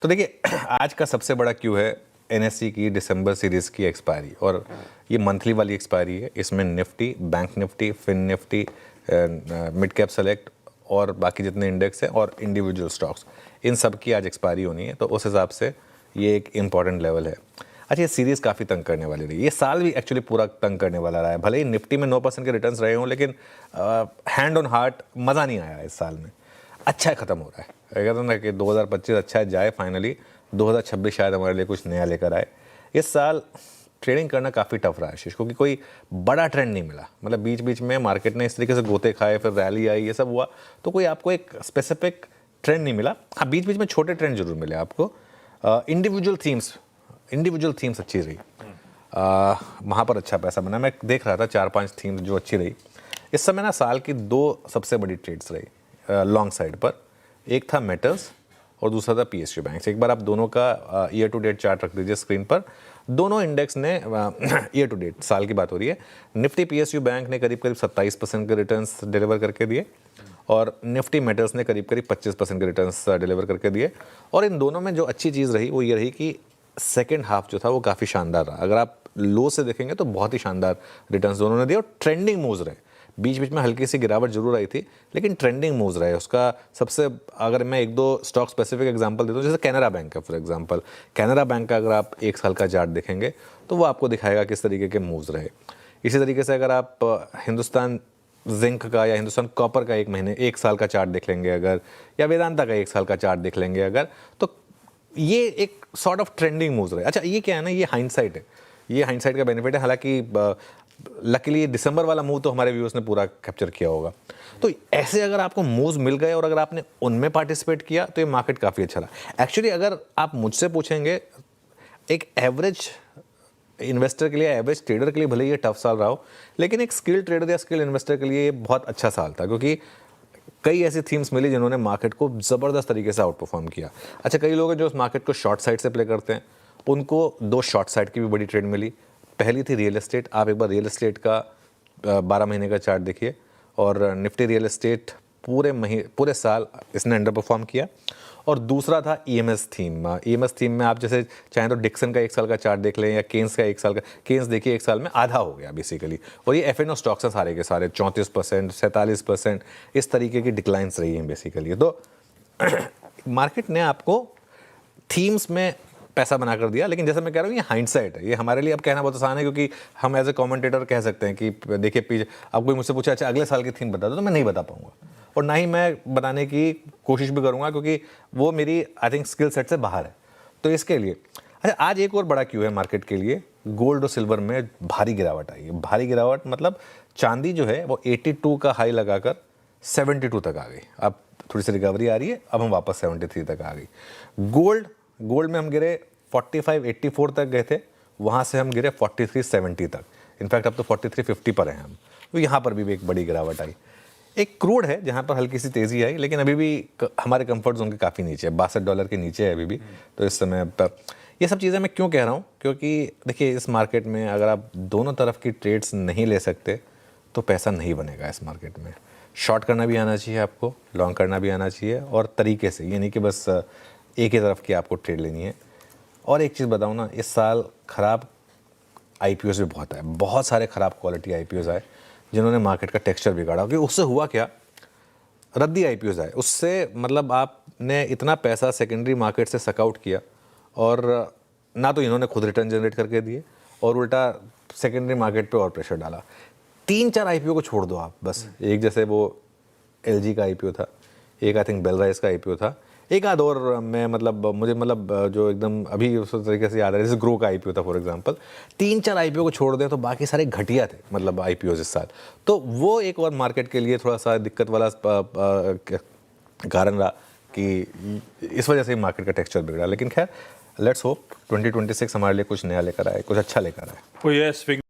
तो देखिए आज का सबसे बड़ा क्यू है एनएससी की दिसंबर सीरीज की एक्सपायरी, और ये मंथली वाली एक्सपायरी है। इसमें Nifty, bank Nifty, fin Nifty, midcap select और बाकी जितने इंडेक्स हैं और इंडिविजुअल स्टॉक्स, इन सब की आज एक्सपायरी होनी है। तो उस हिसाब से ये एक इम्पॉर्टेंट लेवल है। अच्छा, ये सीरीज़ काफ़ी तंग करने वाली रही, ये साल भी एक्चुअली पूरा तंग करने वाला रहा है। भले ही निफ्टी में 9% के रिटर्न्स रहे हों, लेकिन हैंड ऑन हार्ट मज़ा नहीं आया इस साल में। अच्छा ख़त्म हो रहा है, कहते हैं ना कि 2025 अच्छा जाए, फाइनली 2026 शायद हमारे लिए कुछ नया लेकर आए। इस साल ट्रेडिंग करना काफ़ी टफ रहा है आशीष, क्योंकि कोई बड़ा ट्रेंड नहीं मिला। मतलब बीच बीच में मार्केट ने इस तरीके से गोते खाए, फिर रैली आई, ये सब हुआ, तो कोई आपको एक स्पेसिफिक ट्रेंड नहीं मिला। हाँ, बीच बीच में छोटे ट्रेंड जरूर मिले आपको। इंडिविजुअल थीम्स अच्छी रही, वहाँ पर अच्छा पैसा बना। मैं देख रहा था 4-5 थीम्स जो अच्छी रही। इस समय ना साल की 2 सबसे बड़ी ट्रेड्स रही लॉन्ग साइड पर। एक था मेटल्स और दूसरा था पीएसयू बैंक। एक बार आप दोनों का ईयर टू डेट चार्ट रख दीजिए स्क्रीन पर। दोनों इंडेक्स ने ईयर टू डेट, साल की बात हो रही है, निफ्टी पीएसयू बैंक ने करीब करीब 27% के रिटर्न्स डिलीवर करके दिए और निफ्टी मेटल्स ने करीब करीब 25% के रिटर्न्स डिलीवर करके दिए। और इन दोनों में जो अच्छी चीज़ रही वो ये रही कि सेकेंड हाफ जो था वो काफ़ी शानदार रहा। अगर आप लो से देखेंगे तो बहुत ही शानदार रिटर्न्स दोनों ने दिए और ट्रेंडिंग मूव्स रहे। बीच बीच में हल्की सी गिरावट जरूर आई थी, लेकिन ट्रेंडिंग मूव्स रहे। उसका सबसे, अगर मैं 1-2 स्टॉक स्पेसिफिक एग्जांपल देता हूँ, जैसे कैनरा बैंक है फॉर एग्जांपल। कैनरा बैंक का अगर आप 1 साल का चार्ट देखेंगे तो वो आपको दिखाएगा किस तरीके के मूव्स रहे। इसी तरीके से अगर आप हिंदुस्तान जिंक का या हिंदुस्तान कॉपर का 1 साल का चार्ट देख लेंगे अगर, या वेदांता का 1 साल का चार्ट देख लेंगे अगर, तो ये एक सॉर्ट ऑफ ट्रेंडिंग मूव्स रहे। अच्छा, ये क्या है ना, ये हाइंडसाइट है, ये हाइंडसाइट का बेनिफिट है। हालांकि लकीली दिसंबर वाला मूव तो हमारे व्यूअर्स ने पूरा कैप्चर किया होगा। तो ऐसे अगर आपको मूव्स मिल गए और अगर आपने उनमें पार्टिसिपेट किया तो ये मार्केट काफ़ी अच्छा रहा। एक्चुअली अगर आप मुझसे पूछेंगे, एक एवरेज इन्वेस्टर के लिए, एवरेज ट्रेडर के लिए भले ये टफ साल रहा हो, लेकिन एक स्किल ट्रेडर या स्किल इन्वेस्टर के लिए ये बहुत अच्छा साल था, क्योंकि कई ऐसी थीम्स मिली जिन्होंने मार्केट को ज़बरदस्त तरीके से आउट परफॉर्म किया। अच्छा, कई लोग हैं जो उस मार्केट को शॉर्ट साइड से प्ले करते हैं, उनको 2 शॉर्ट साइड की भी बड़ी ट्रेड मिली। पहली थी रियल एस्टेट। आप एक बार रियल एस्टेट का 12 महीने का चार्ट देखिए, और निफ्टी रियल एस्टेट पूरे साल इसने अंडर परफॉर्म किया। और दूसरा था ईएमएस थीम। ईएमएस थीम में आप जैसे चाहें तो डिक्सन का 1 साल का चार्ट देख लें, या केन्स का 1 साल का। केन्स देखिए 1 साल में आधा हो गया बेसिकली। और ये एफएनओ स्टॉक्स हैं सारे के सारे, 34%, 47%, इस तरीके की डिक्लाइंस रही हैं बेसिकली। तो मार्केट ने आपको थीम्स में पैसा बना कर दिया। लेकिन जैसे मैं कह रहा हूँ, ये हाइंडसाइट है। ये हमारे लिए अब कहना बहुत आसान है, क्योंकि हम एज ए कमेंटेटर कह सकते हैं कि देखिए पीछे अब कोई मुझसे पूछा अच्छा अगले साल की थीम बता दो, तो मैं नहीं बता पाऊंगा, और ना ही मैं बताने की कोशिश भी करूंगा, क्योंकि वो मेरी आई थिंक स्किल सेट से बाहर है। तो इसके लिए अच्छा, आज एक और बड़ा क्यू है मार्केट के लिए। गोल्ड और सिल्वर में भारी गिरावट आई है। भारी गिरावट मतलब चांदी जो है वो 82 का हाई लगाकर 72 तक आ गई। अब थोड़ी सी रिकवरी आ रही है, अब हम वापस 73 तक आ गई। गोल्ड में हम गिरे 45-84 तक गए थे, वहाँ से हम गिरे 43-70 तक। इनफैक्ट अब तो 43-50 पर हैं हम। तो यहाँ पर भी एक बड़ी गिरावट आई। एक क्रूड है जहाँ पर हल्की सी तेज़ी आई, लेकिन अभी भी हमारे कंफर्ट जोन के काफ़ी नीचे है, $62 के नीचे है अभी भी। तो इस समय पर ये सब चीज़ें मैं क्यों कह रहा हूँ, क्योंकि देखिए इस मार्केट में अगर आप दोनों तरफ की ट्रेड्स नहीं ले सकते तो पैसा नहीं बनेगा इस मार्केट में। शॉर्ट करना भी आना चाहिए आपको, लॉन्ग करना भी आना चाहिए, और तरीके से, ये नहीं कि बस एक ही तरफ की आपको ट्रेड लेनी है। और एक चीज़ बताऊँ ना, इस साल ख़राब आईपीओस भी बहुत आए, बहुत सारे ख़राब क्वालिटी आईपीओस आए जिन्होंने मार्केट का टेक्सचर बिगाड़ा। कि उससे हुआ क्या, रद्दी आईपीओस आए, उससे मतलब आपने इतना पैसा सेकेंडरी मार्केट से सकआउट किया, और ना तो इन्होंने खुद रिटर्न जनरेट करके दिए, और उल्टा सेकेंडरी मार्केट पे और प्रेशर डाला। 3-4 आईपीओ को छोड़ दो आप बस। एक जैसे वो एलजी का आईपीओ था, एक आई थिंक बेलराइस का आईपीओ था, एक आध और मैं मुझे जो एकदम अभी उस तरीके से याद है, जैसे ग्रो का आईपीओ था फॉर एग्जांपल। 3-4 आईपीओ को छोड़ दें तो बाकी सारे घटिया थे, मतलब आईपीओ इस साल। तो वो एक और मार्केट के लिए थोड़ा सा दिक्कत वाला कारण रहा कि इस वजह से मार्केट का टेक्सचर बिगड़ा। लेकिन खैर, लेट्स होप 2026 हमारे लिए कुछ नया लेकर आए, कुछ अच्छा लेकर आए। कोई है स्विंग